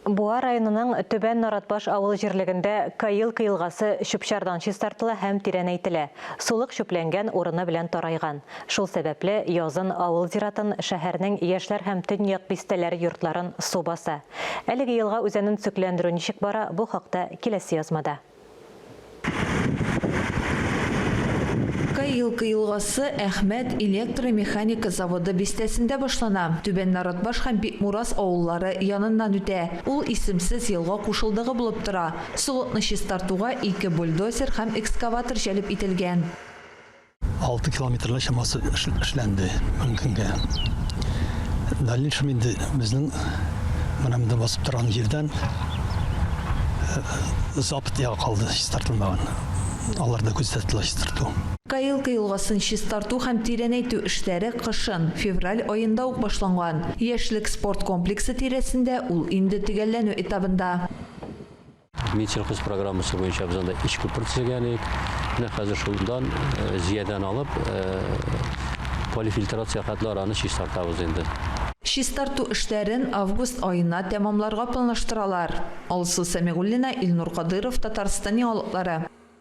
Буа районының Төбән Наратбаш авыл жерлегендә Кайыл кыйылгасы шүпчардан чистартыла һәм тирәнәйтелә. Сулык шүпләнгән урыны белән тарайган. Шул сәбәпле язын авыл зиратын шәһәрнең яшьләр һәм төньяк бистәләре йортларын су баса. Әлеге елга үзәнен төзекләндерү ничек бара, бу хакта киләсе язмада. Кайыл кыйылгасы Әхмәт электромеханика заводы бистәсендә башлана. Төбән Наратбаш һәм Бикмурас авыллары яныннан үтә. Ул исемсез елга кушылдыгы булып тора. Сулыкны чистартуга 2 бульдозер һәм экскаватор җәлеп ителгән. 6 километрлы шамасы эшләнде мөмкингә. Дальнейшем инде безнең монда басып торган җирдән запыт яга калды чистартылмаган. Аларда күзәтелә чистарту. Кайыл кыйылгасын чистарту һәм тирәнәйтү эшләре кышын, февраль айында ук башланган. Яшьлек спорт комплексы тирәсендә ул инде төгәлләнү этабында. Митсельхоз программасы буенча без анда 2 күпер төзегәнек. Хәзер шундан зиядән алып полифильтрация хәтләрен чистартабыз инде. Чистарту эшләрен август айына тәмамларга планлаштыралар. Алсу Сәмигуллина, Илнур Кадыров, Татарстан яңалыклары.